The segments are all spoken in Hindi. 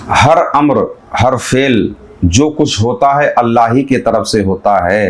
हर अम्र हर फेल जो कुछ होता है अल्लाह ही की तरफ से होता है।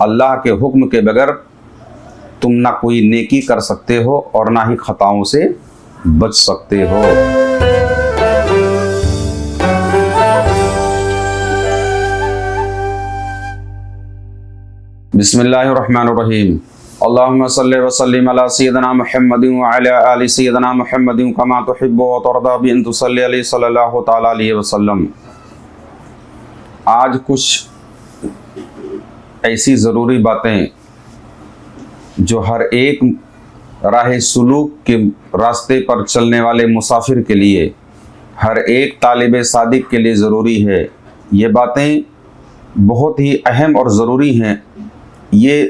अल्लाह के हुक्म के बगैर तुम ना कोई नेकी कर सकते हो और ना ही खताओं से बच सकते हो। बिस्मिल्लाहिर्रहमानिर्रहीम। अल्लाहुम्मा सल्लि व सल्लिम अला सय्यिदिना मुहम्मदिन व अला आलि सय्यिदिना मुहम्मदिन कमा तुहिब्बु व तर्दा बि अन तुसल्ली अलैहि सल्लल्लाहु तआला अलैहि वसल्लम। आज कुछ ऐसी ज़रूरी बातें जो हर एक राह सुलूक के रास्ते पर चलने वाले मुसाफिर के लिए, हर एक तालिब सादिक के लिए ज़रूरी है। ये बातें बहुत ही अहम और ज़रूरी हैं। ये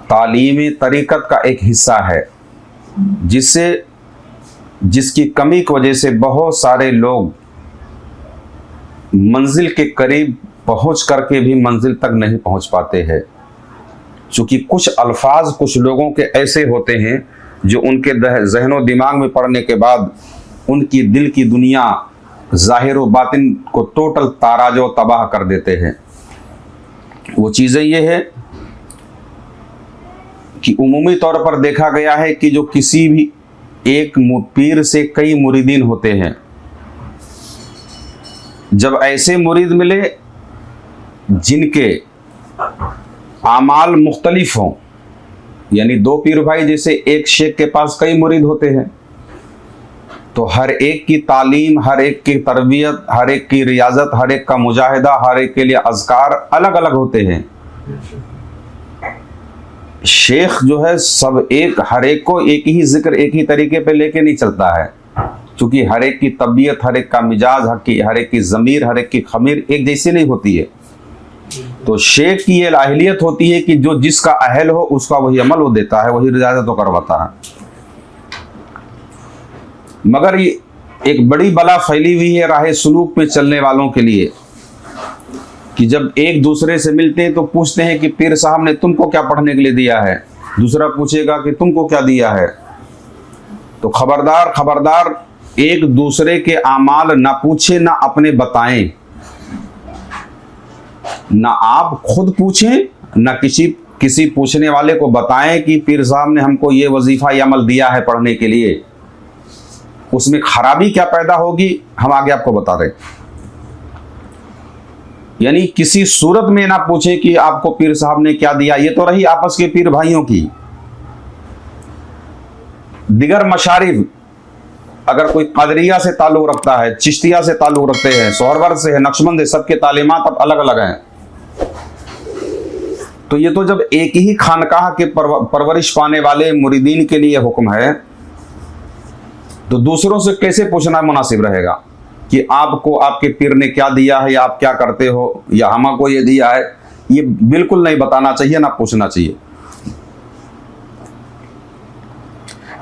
तालीमी तरीक़त का एक हिस्सा है जिसकी कमी की वजह से बहुत सारे लोग मंजिल के करीब पहुंच करके भी मंजिल तक नहीं पहुंच पाते हैं। चूँकि कुछ अल्फाज कुछ लोगों के ऐसे होते हैं जो उनके ज़हनो दिमाग में पड़ने के बाद उनकी दिल की दुनिया ज़ाहिर व बातिन को टोटल ताराजो तबाह कर देते हैं। वो चीज़ें ये है कि उमूमी तौर पर देखा गया है कि जो किसी भी एक पीर से कई मुरीदीन होते हैं, जब ऐसे मुरीद मिले जिनके आमाल मुख्तलिफ हों, यानी दो पीर भाई जैसे एक शेख के पास कई मुरीद होते हैं, तो हर एक की तालीम, हर एक की तरबियत, हर एक की रियाजत, हर एक का मुजाहिदा, हर एक के लिए अज़कार अलग अलग होते हैं। शेख जो है सब एक, हर एक को एक ही जिक्र एक ही तरीके पे लेके नहीं चलता है, क्योंकि हर एक की तबीयत, हर एक का मिजाज, हर एक की ज़मीर, हर एक की खमीर एक जैसी नहीं होती है। तो शेख की ये अहलियत होती है कि जो जिसका अहल हो उसका वही अमल वो देता है, वही रियाजत तो करवाता है। मगर ये एक बड़ी बला फैली हुई है राह सुलूक पे चलने वालों के लिए कि जब एक दूसरे से मिलते हैं तो पूछते हैं कि पीर साहब ने तुमको क्या पढ़ने के लिए दिया है, दूसरा पूछेगा कि तुमको क्या दिया है। तो खबरदार खबरदार, एक दूसरे के आमाल ना पूछे ना अपने बताएं, ना आप खुद पूछें ना किसी पूछने वाले को बताएं कि पीर साहब ने हमको ये वजीफा या अमल दिया है पढ़ने के लिए। उसमें खराबी क्या पैदा होगी हम आगे आपको बता रहे। यानी किसी सूरत में ना पूछे कि आपको पीर साहब ने क्या दिया। ये तो रही आपस के पीर भाइयों की। दिगर मशारिफ, अगर कोई कदरिया से ताल्लुक रखता है, चिश्तिया से ताल्लुक रखते हैं, सोहरवर से है, नक्शबंद है, सबके तालीमात अब अलग अलग हैं। तो ये तो जब एक ही खानकाह के परवरिश पाने वाले मुरीदीन के लिए हुक्म है, तो दूसरों से कैसे पूछना मुनासिब रहेगा कि आपको आपके पीर ने क्या दिया है, या आप क्या करते हो, या हमको ये दिया है। ये बिल्कुल नहीं बताना चाहिए, ना पूछना चाहिए।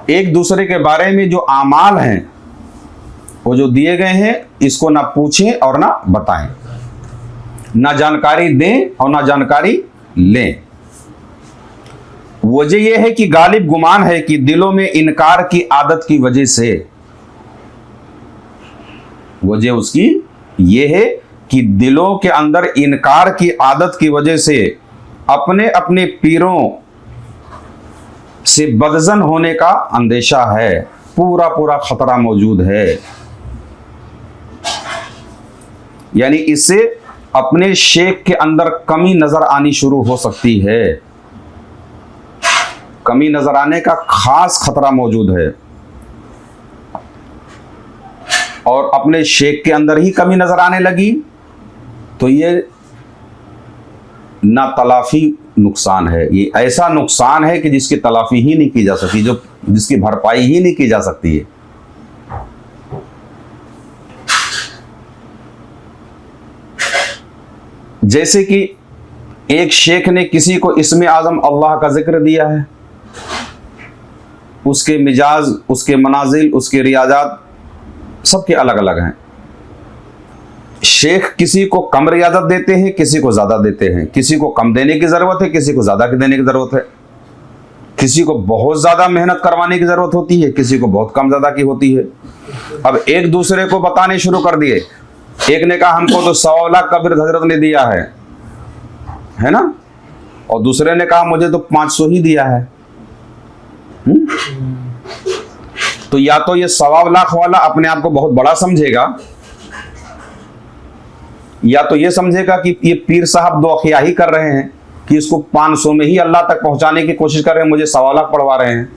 एक दूसरे के बारे में जो आमाल हैं वो जो दिए गए हैं, इसको ना पूछें और ना बताएं, ना जानकारी दें और ना जानकारी लें। वजह यह है कि गालिब गुमान है कि दिलों में इनकार की आदत की वजह से, वजह उसकी यह है कि दिलों के अंदर इनकार की आदत की वजह से अपने अपने पीरों से बदजन होने का अंदेशा है, पूरा पूरा खतरा मौजूद है। यानी इससे अपने शेख के अंदर कमी नजर आनी शुरू हो सकती है। कमी नजर आने का खास खतरा मौजूद है, और अपने शेख के अंदर ही कमी नजर आने लगी तो ये ना तलाफी नुकसान है। ये ऐसा नुकसान है कि जिसकी तलाफी ही नहीं की जा सकती, जिसकी भरपाई ही नहीं की जा सकती है। जैसे कि एक शेख ने किसी को इस्मे आज़म अल्लाह का जिक्र दिया है, उसके मिजाज, उसके मनाजिल, उसके रियाजात सबके अलग अलग हैं। शेख किसी को कम रियाजत देते हैं, किसी को ज़्यादा देते हैं, किसी को कम देने की ज़रूरत है, किसी को ज़्यादा देने की ज़रूरत है। किसी को बहुत ज्यादा मेहनत करवाने की जरूरत होती है, किसी को बहुत कम ज्यादा की होती है। अब एक दूसरे को बताने शुरू कर दिए, एक ने कहा हमको तो 100 लाख का बिरद हजरत ने दिया है ना, और दूसरे ने कहा मुझे तो 500 ही दिया है। तो या तो ये 1.25 लाख वाला अपने आप को बहुत बड़ा समझेगा, या तो ये समझेगा कि ये पीर साहब दो अखिया ही कर रहे हैं कि इसको 500 में ही अल्लाह तक पहुंचाने की कोशिश कर रहे हैं, मुझे 1.25 लाख पढ़वा रहे हैं।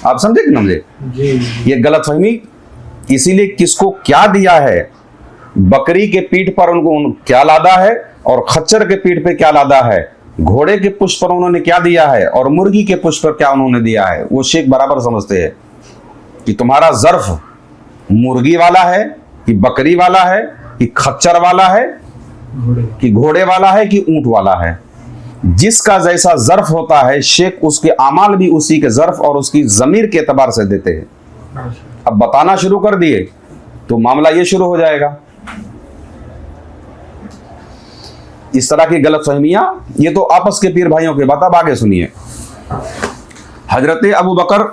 आप समझे कि समझे? ये गलतफहमी। इसीलिए किसको क्या दिया है, बकरी के पीठ पर उनको क्या लादा है और खच्चर के पीठ पे क्या लादा है, घोड़े के पुष्प पर उन्होंने क्या दिया है और मुर्गी के पुष्प पर क्या उन्होंने दिया है, वो शेख बराबर समझते हैं कि तुम्हारा ज़र्फ मुर्गी वाला है कि बकरी वाला है कि खच्चर वाला है कि घोड़े वाला है कि ऊंट वाला है। जिसका जैसा ज़र्फ होता है शेख उसके अमाल भी उसी के ज़र्फ और उसकी ज़मीर के एतबार से देते हैं। अब बताना शुरू कर दिए तो मामला ये शुरू हो जाएगा। इस तरह की गलतफहमियां, ये तो आपस के पीर भाइयों के बात। अब आगे सुनिए। हजरत अबू बकर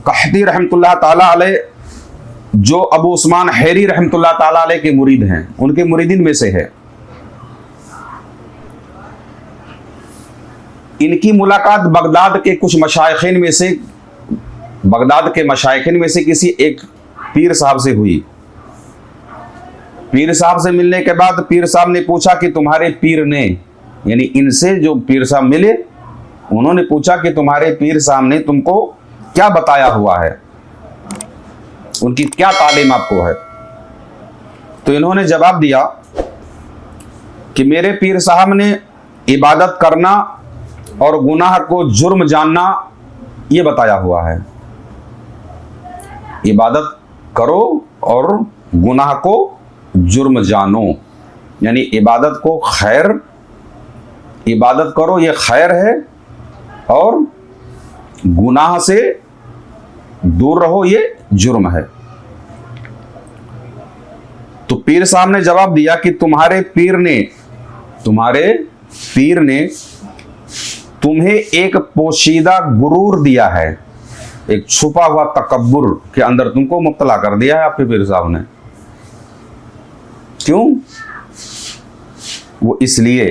कहती रहमतुल्लाह ताला अलैह, जो अबू उस्मान हैरी रहमतुल्लाह ताला अलैह के मुरीद हैं, उनके मुरीदिन में से है। इनकी मुलाकात बगदाद के कुछ मशाइखिन में से, बगदाद के मशाइखिन में से किसी एक पीर साहब से हुई। पीर साहब से मिलने के बाद पीर साहब ने पूछा कि तुम्हारे पीर ने, यानी इनसे जो पीर साहब मिले उन्होंने पूछा कि तुम्हारे पीर साहब ने तुमको क्या बताया हुआ है, उनकी क्या तालीम आपको है। तो इन्होंने जवाब दिया कि मेरे पीर साहब ने इबादत करना और गुनाह को जुर्म जानना ये बताया हुआ है। इबादत करो और गुनाह को जुर्म जानो, यानी इबादत को खैर, इबादत करो ये खैर है और गुनाह से दूर रहो ये जुर्म है। तो पीर साहब ने जवाब दिया कि तुम्हारे पीर ने तुम्हें एक पोशीदा गुरूर दिया है, एक छुपा हुआ तकब्बुर के अंदर तुमको मुब्तला कर दिया है आपके पीर साहब ने। क्यों? वो इसलिए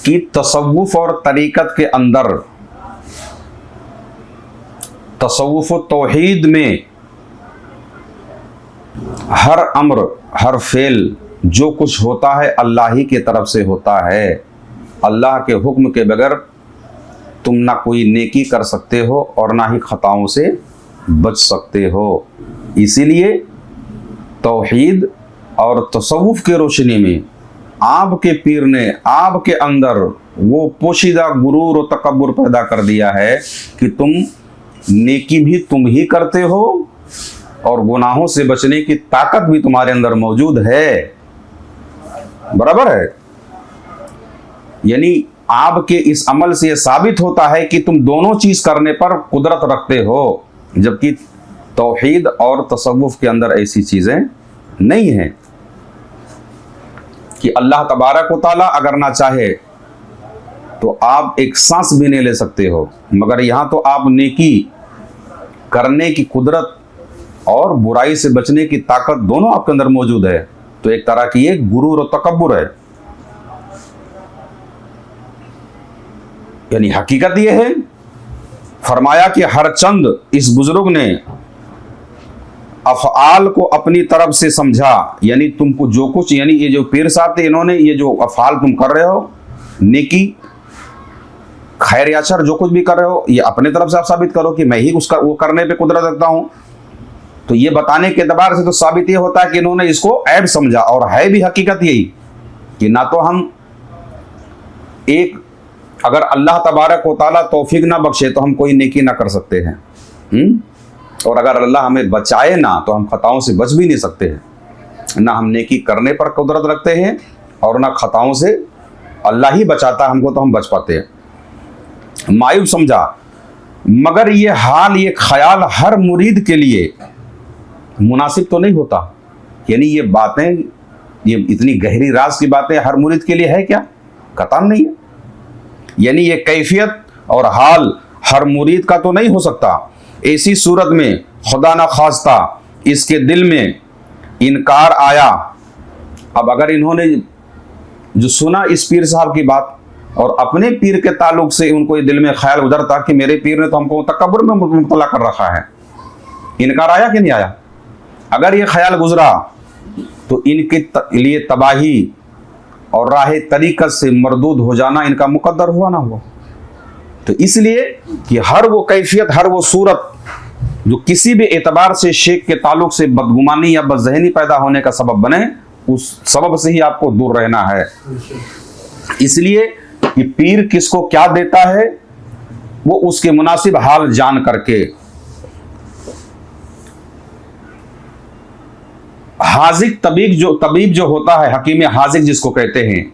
कि तसव्वुफ और तरीकत के अंदर, तसव्वुफ और तौहीद में हर अम्र, हर फेल जो कुछ होता है अल्लाह ही की तरफ से होता है। अल्लाह के हुक्म के बगैर तुम ना कोई नेकी कर सकते हो और ना ही खताओं से बच सकते हो। इसीलिए तौहीद और तसव्वुफ के रोशनी में आपके पीर ने आपके अंदर वो पोशीदा गुरूर और तकब्बुर पैदा कर दिया है कि तुम नेकी भी तुम ही करते हो और गुनाहों से बचने की ताकत भी तुम्हारे अंदर मौजूद है। बराबर है? यानी आपके इस अमल से यह साबित होता है कि तुम दोनों चीज करने पर कुदरत रखते हो, जबकि तौहीद और तसव्वुफ के अंदर ऐसी चीजें नहीं हैं कि अल्लाह तबारक व तआला अगर ना चाहे तो आप एक सांस भी नहीं ले सकते हो, मगर यहां तो आप नेकी करने की कुदरत और बुराई से बचने की ताकत दोनों आपके अंदर मौजूद है। तो एक तरह की ये गुरूर और तकब्बुर है। यानी हकीकत ये है, फरमाया कि हर चंद इस बुजुर्ग ने अफ़आल को अपनी तरफ से समझा, यानी तुमको जो कुछ, यानी ये जो पीर साहब थे इन्होंने ये जो अफ़आल तुम कर रहे हो, नेकी खैर या शर जो कुछ भी कर रहे हो, ये अपने तरफ से आप साबित करो कि मैं ही उसका वो करने पे कुदरत रखता हूं। तो ये बताने के एतबार से तो साबित ये होता है कि इन्होंने इसको ऐब समझा, और है भी हकीकत यही कि ना तो हम एक, अगर अल्लाह तबारक व तआला तौफीक ना बख्शे तो हम कोई नेकी ना कर सकते हैं, और अगर अल्लाह हमें बचाए ना तो हम खताओं से बच भी नहीं सकते हैं। ना हम नेकी करने पर कुदरत रखते हैं और ना खताओं से, अल्लाह ही बचाता है हमको तो हम बच पाते हैं। मायूब समझा, मगर ये हाल, ये ख्याल हर मुरीद के लिए मुनासिब तो नहीं होता। यानी ये बातें, ये इतनी गहरी राज की बातें हर मुरीद के लिए है क्या? कतई नहीं है। यानी ये कैफियत और हाल हर मुरीद का तो नहीं हो सकता। ऐसी सूरत में खुदा न खास्ता इसके दिल में इनकार आया। अब अगर इन्होंने जो सुना इस पीर साहब की बात और अपने पीर के ताल्लुक से उनको ये दिल में ख्याल उधरता कि मेरे पीर ने तो हमको तकब्बुर में मुब्तला कर रखा है, इनकार आया कि नहीं आया? अगर ये ख्याल गुजरा तो इनके लिए तबाही और राह तरीक़त से मरदूद हो जाना इनका मुकद्दर हुआ ना हुआ। तो इसलिए कि हर वो कैफियत, हर वो सूरत जो किसी भी एतबार से शेख के ताल्लुक से बदगुमानी या बदजहनी पैदा होने का सबब बने, उस सबब से ही आपको दूर रहना है। इसलिए कि पीर किसको क्या देता है वो उसके मुनासिब हाल जान करके। हाजिक तबीब जो होता है, हकीम हाजिक जिसको कहते हैं,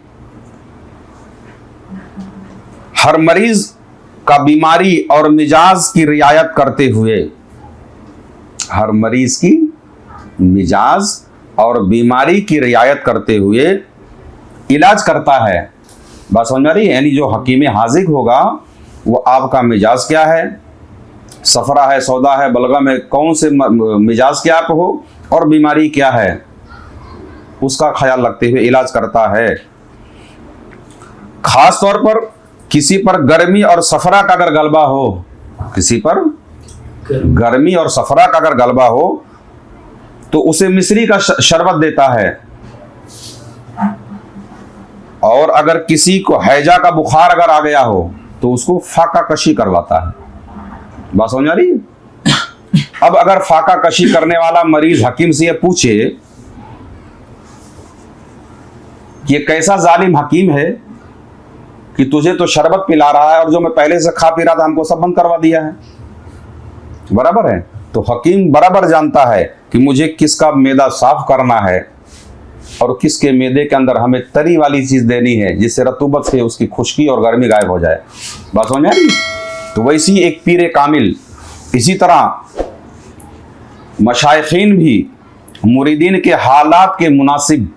हर मरीज का बीमारी और मिजाज की रियायत करते हुए, हर मरीज की मिजाज और बीमारी की रियायत करते हुए इलाज करता है। बात समझ में आ रही है? यानी जो हकीम हाजिक होगा वो आपका मिजाज क्या है, सफरा है, सौदा है, बलगम है, कौन से मिजाज के आप हो और बीमारी क्या है, उसका ख्याल रखते हुए इलाज करता है। खास तौर पर किसी पर गर्मी और सफरा का अगर गलबा हो, किसी पर गर्मी और सफरा का अगर गलबा हो तो उसे मिश्री का शरबत देता है। और अगर किसी को हैजा का बुखार अगर आ गया हो तो उसको फाका कशी करवाता है। बात समझ आ रही है? अब अगर फाका कशी करने वाला मरीज हकीम से ये पूछे कि ये कैसा जालिम हकीम है कि तुझे तो शरबत पिला रहा है और जो मैं पहले से खा पी रहा था हमको सब बंद करवा दिया है, बराबर है? तो हकीम बराबर जानता है कि मुझे किसका मैदा साफ करना है और किसके मैदे के अंदर हमें तरी वाली चीज देनी है जिससे रतूबत से उसकी खुश्की और गर्मी गायब हो जाए। बात समझ आ रही? तो वैसी एक पीर कामिल, इसी तरह मशाइखीन भी मुरीदीन के हालात के मुनासिब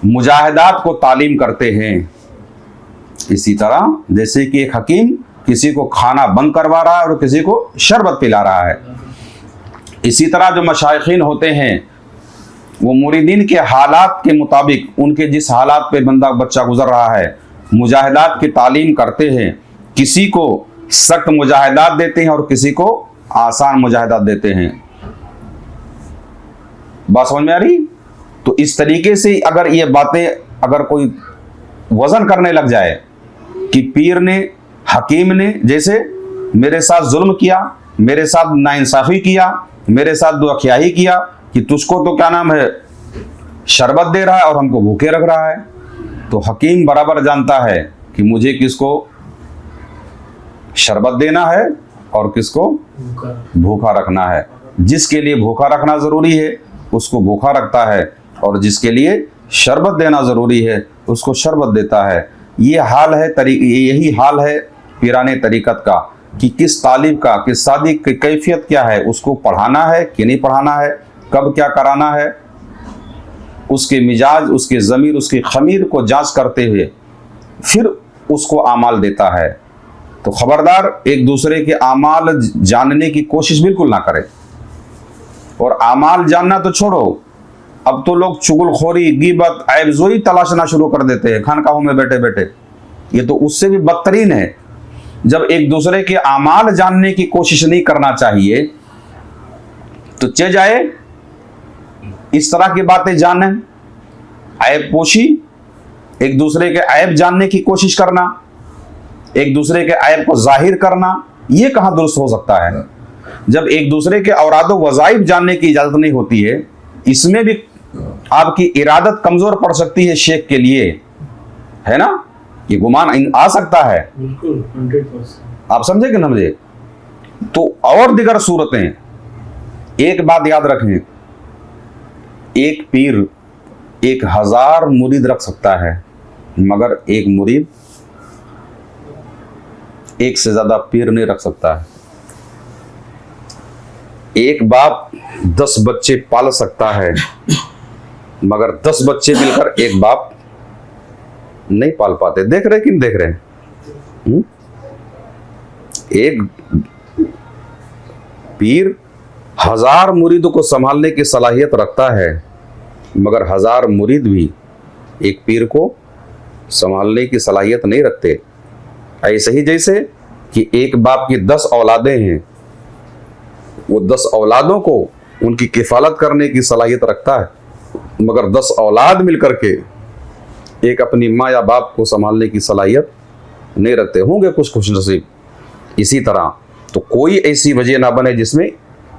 मुजाहिदात को तालीम करते हैं। इसी तरह जैसे कि एक हकीम किसी को खाना बंद करवा रहा है और किसी को शरबत पिला रहा है, इसी तरह जो मशाइखीन होते हैं वो मुरीदीन के हालात के मुताबिक, उनके जिस हालात पे बंदा बच्चा गुजर रहा है, मुजाहिदात की तालीम करते हैं। किसी को सख्त मुजाहिदात देते हैं और किसी को आसान मुजाहिदात देते हैं। बात समझ में आ रही? तो इस तरीके से अगर ये बातें अगर कोई वजन करने लग जाए कि पीर ने, हकीम ने जैसे मेरे साथ जुल्म किया, मेरे साथ नाइंसाफी किया, मेरे साथ दुआख्याही किया कि तुझको तो क्या नाम है शरबत दे रहा है और हमको भूखे रख रहा है, तो हकीम बराबर जानता है कि मुझे किसको शरबत देना है और किसको भूखा रखना है। जिसके लिए भूखा रखना जरूरी है उसको भूखा रखता है और जिसके लिए शरबत देना जरूरी है उसको शरबत देता है। ये हाल है, यही हाल है पीराने तरीकत का कि किस तालिब का, किस सादिक की कैफियत क्या है, उसको पढ़ाना है कि नहीं पढ़ाना है, कब क्या कराना है, उसके मिजाज, उसके ज़मीर, उसकी खमीर को जांच करते हुए फिर उसको आमाल देता है। तो खबरदार एक दूसरे के आमाल जानने की कोशिश बिल्कुल ना करें। और आमाल जानना तो छोड़ो, अब तो लोग चुगलखोरी, गीबत, ऐबज़ोई तलाशना शुरू कर देते हैं खानकाहों में बैठे बैठे। ये तो उससे भी बदतरीन है। जब एक दूसरे के आमाल जानने की कोशिश नहीं करना चाहिए तो चे जाए इस तरह की बातें जाने, ऐब पोशी, एक दूसरे के ऐब जानने की कोशिश करना, एक दूसरे के ऐब को जाहिर करना, ये कहाँ दुरुस्त हो सकता है? जब एक दूसरे के औरादो वज़ाइफ जानने की इजाजत नहीं होती है, इसमें भी आपकी इरादत कमजोर पड़ सकती है शेख के लिए, है ना? ये गुमान आ सकता है। बिल्कुल 100%। आप समझे कि ना समझे? तो और दिगर सूरतें, एक बात याद रखें, एक पीर 1000 मुरीद रख सकता है मगर एक मुरीद एक से ज्यादा पीर नहीं रख सकता है। एक बाप 10 बच्चे पाल सकता है मगर 10 बच्चे मिलकर एक बाप नहीं पाल पाते। देख रहे कि नहीं देख रहे हैं? एक पीर 1000 मुरीदों को संभालने की सलाहियत रखता है, मगर 1000 मुरीद भी एक पीर को संभालने की सलाहियत नहीं रखते। ऐसे ही जैसे कि एक बाप की 10 औलादें हैं, वो 10 औलादों को उनकी किफालत करने की सलाहियत रखता है, मगर 10 औलाद मिलकर के एक अपनी माँ या बाप को संभालने की सलाहियत नहीं रखते। होंगे कुछ खुशनसीब। इसी तरह तो कोई ऐसी वजह ना बने जिसमें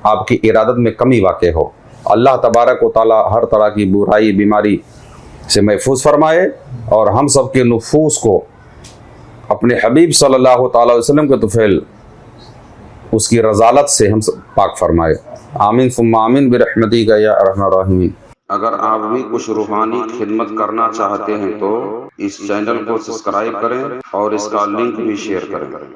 आपकी इरादत में कमी वाक़ हो। अल्लाह तबारक व तआला हर तरह की बुराई बीमारी से महफूज फरमाए और हम सब के नुफूस को अपने हबीब सल्लल्लाहु तआला अलैहि वसल्लम के तुफ़ैल उसकी रज़ालत से हम सब पाक फरमाए। आमीन सुम्मा आमीन बिरहमतिका या अरहमर राहिमीन। अगर आप भी कुछ रूहानी खिदमत करना चाहते हैं तो इस चैनल को सब्सक्राइब करें और इसका लिंक भी शेयर करें।